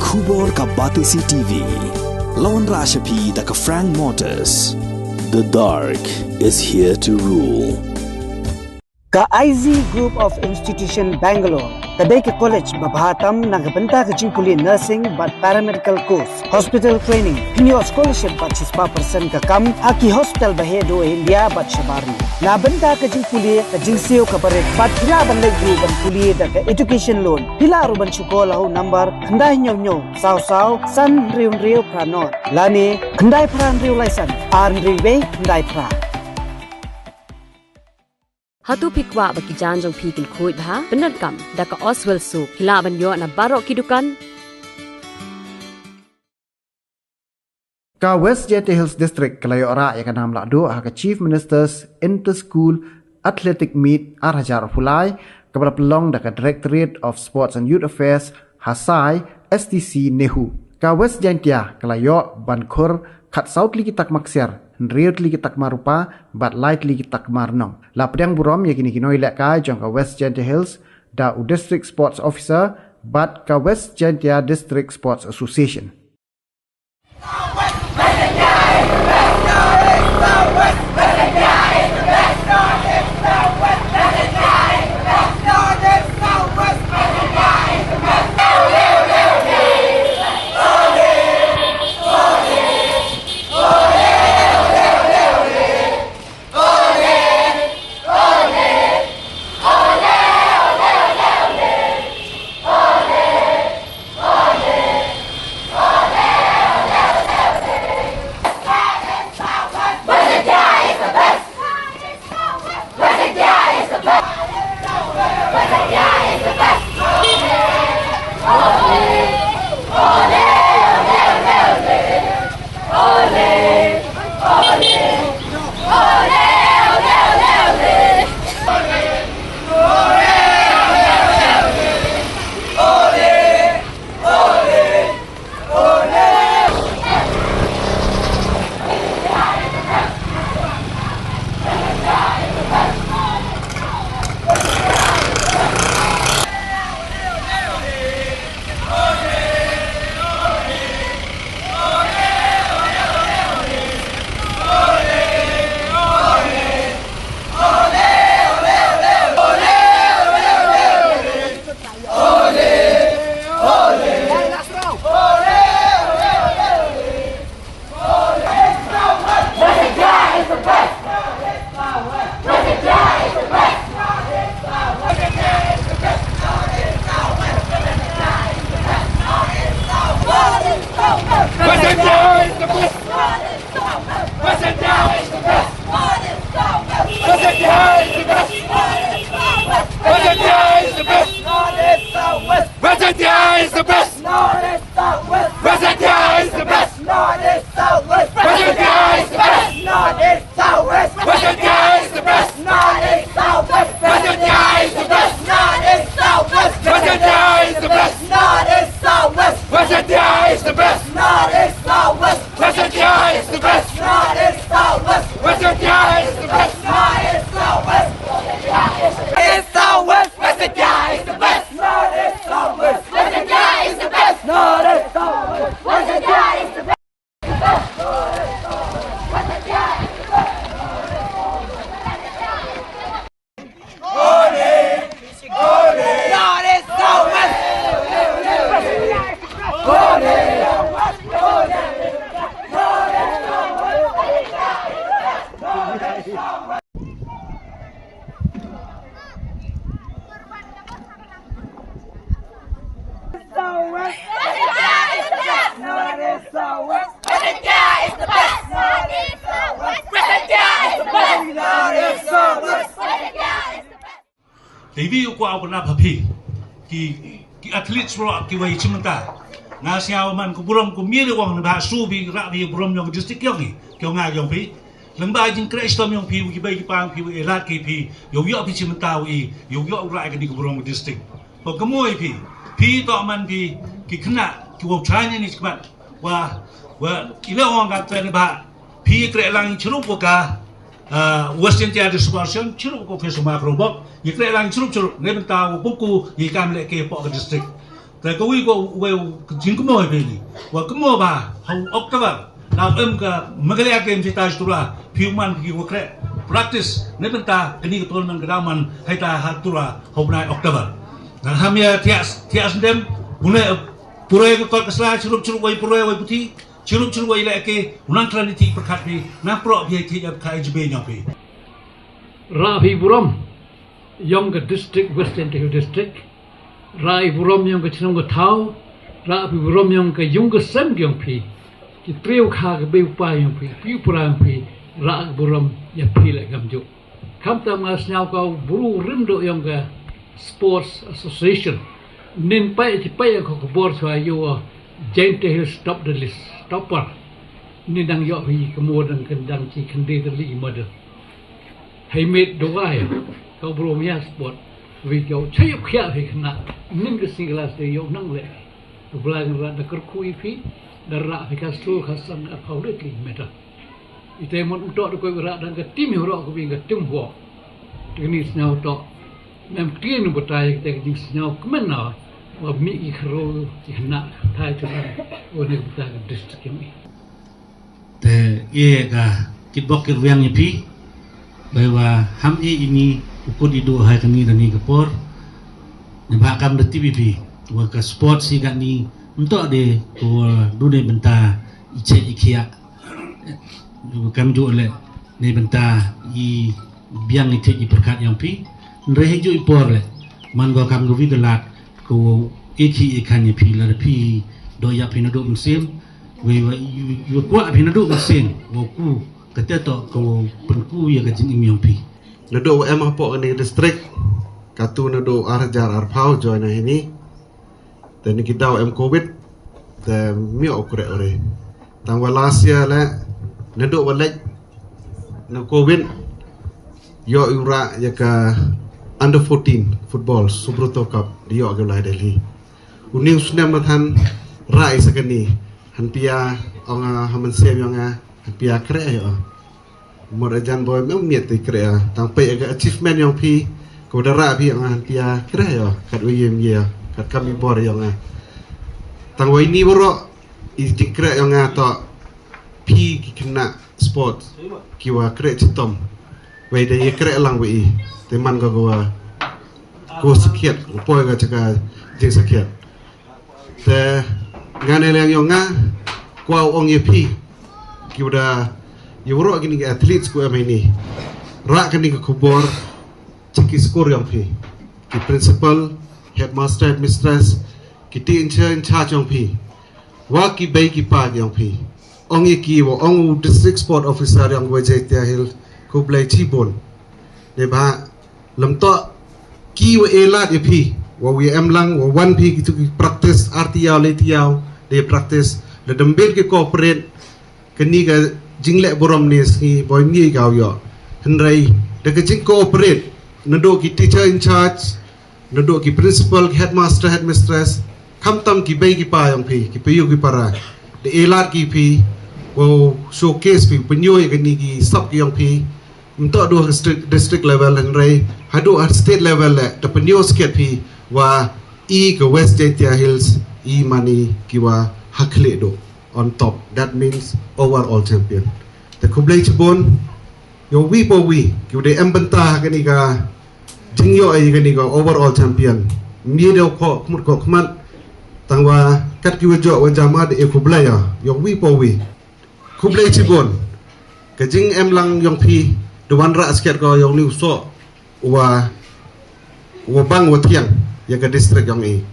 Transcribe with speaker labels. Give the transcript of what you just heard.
Speaker 1: Khubor ka Batisi TV. Lawan Rashapi da ka Frank Motors. The dark is here to rule.
Speaker 2: Ka IZ Group of Institution Bangalore. Kadai ke college babhatam nagabanta ke jingkuli nursing but paramedical course, hospital training, pinyo scholarship but 6% ka kam, aki hospital bahedo India but shabarni. Nabanta ke jingkuli ke jingsio ka paret but pila bandai group ban kuli da ke education loan. Pila aruban chuko lahu number khandai nyo saw san riu pranot. Lani khandai pran riu license, arn riu khandai pra.
Speaker 3: Hatu pikwa bagi janjong pikil kuit ha benar kam daka Oswell soup hilaban yo na barok kidukan
Speaker 4: Ka West Jaintia Hills District kalayo ora ya kanam Lahduh ha ka Chief Minister's Inter-School Athletic Meet arhajar fulai kepada pelong daka Directorate of Sports and Youth Affairs Hasai STC Nehu. Ka West Jaintia kalayo bankur kat South Ligi tak maksiar Riut lagi tak marupa, but light lagi tak marnong. Lapdang burom ya kini kinoi lek kai jong ka West Jaintia Hills da u District Sports Officer, but ka West Jaintia District Sports Association.
Speaker 5: Devi ko aku nak happy ki atlet semua ki wajib cimenta nasiaw man ko buram ko miri wang na subi rabi buram yung district yung kyo nga yung pi lamba jing kristom yung pi ki bai ki pang pi elat ki pi yo pi cimenta wi yo ra ka di ko buram district ko kamoy pi to man pi ki kena ki wo chanya ni kban wa ila wang ka tani ba pi kre lang churu ko ka West Jaintia Distribution churu ko ke suma krobok yikre lang churu ne benta buku yikam le ke po district แต่ก็วิ่งก็เวลจริงก็ไม่เป็นว่าก็ไม่บ้าเขาออกตัวเราก็ไม่เคยเกมที่ตาจุฬาผิวมันกี่ว่าแค่ practice นี่เป็นตาอันนี้ก็ตัวมันก็ได้มันให้ตาหัดจุฬาเขาได้ออกตัวnah hamia tias dem une pura ko kol kasla churup wai pura wai puti churup wai la ke unan klan ti perkat ni na pro bi ti ab kai jbe nyapi
Speaker 6: Ravi Buram Yonga district Western Hill district Rai Buram Yonga Chinonga Tau Ravi Buram Yonga Yonga Sam Yongpi ki priu kha ga be pa Yongpi piu pram pi Ra Buram ya pi la gamju kam ta ma snau ko buru rim do Yonga Sports Association nin pai ko bor so yo Jaintia stop the list stopper ni dang yo hi ko mo dang kan dang chi kan de the li mod hai met do ai ko bro mia sport vi ko chai yo khia hi khna nin ke singlas de yo nang le to blang ra da kar khu fi da ra fi ka sto khasan a phaudet li meta ite mon to ko ra dang ka tim yo ro ko vi ga tim ho ni snau to nam tien bu tai te di snau kmena wa mi ki khro ki na thai chu na o ne bu ta district mi
Speaker 5: te ye ga kit bok kir wiang ni pi bahwa ham ini ukut idu hai kani dani kapor ne ba kam de tv wa ka sport si ga ni untuk de ko du ne benta iche ikia du kam ju le ne benta I biang ni te I perkat yang pi Rehe jo ipor le man go kam go vigalat ko eki ikan ye pi la pi do ya pi na do musim we yu kwa pi na do musim wo ku kata to ko penku ya ka jing im pi
Speaker 7: na do em apo ni district katu na do arjar arpau join na ini dan kita em covid te mi okre ore tang walasia la na do walek na covid yo ura ya ka Under 14 football Subroto Cup di yo agak Delhi. Uning sunem mathan rai sakani han pia onga haman sem yonga han pia kre yo. Morajan boy mem miet ti kre tang pe aga achievement yong pi ko dara pi onga han pia kre yo kat wiyem ye kat kami bor yonga. Tang wai ni boro I ti kre yonga to pi ki kena sport kiwa kre chitom. Wai de ye kre lang wi teman ko ko sekiat ko ga jaga jing sekiat te ngane leng yo nga ko ong ye pi ki uda yuro gini ga athletes ko amini ra kani ko bor chiki score yang pi ki principal headmaster headmistress ki teacher in charge yang pi wa ki bai ki pa yang pi ong ye ki wo ong district sport officer yang Jaintia Hill ko blai chi bon ne ba lam to ki wa elat ye pi wa we am lang wa one pi ki to practice artiao le tiao de practice le dembet ki cooperate kani ga jingle borom ni ski boy ni gaw yo henrai de ka jing cooperate nado ki teacher in charge nado ki principal headmaster headmistress kam tam ki bai ki pa yang pi ki pi ki para de elat ki pi wo showcase pi penyoy kani ki sub ki yang pi untuk dua district level henrai hadu state level le the penyo sket pi wa I ke West Jaintia Hills I mani kiwa hakle do on top that means overall champion the kublai chibon yo wi po wi ki de embenta kani ga jingyo ai kani ga overall champion mi de ko kumut ko kman tangwa kat ki wajo wa jama de kublai ya yo wi po wi kublai chibon ke jing em lang yong pi the one ra sket ko yong ni so wa bang wa tiang ya ke district yang I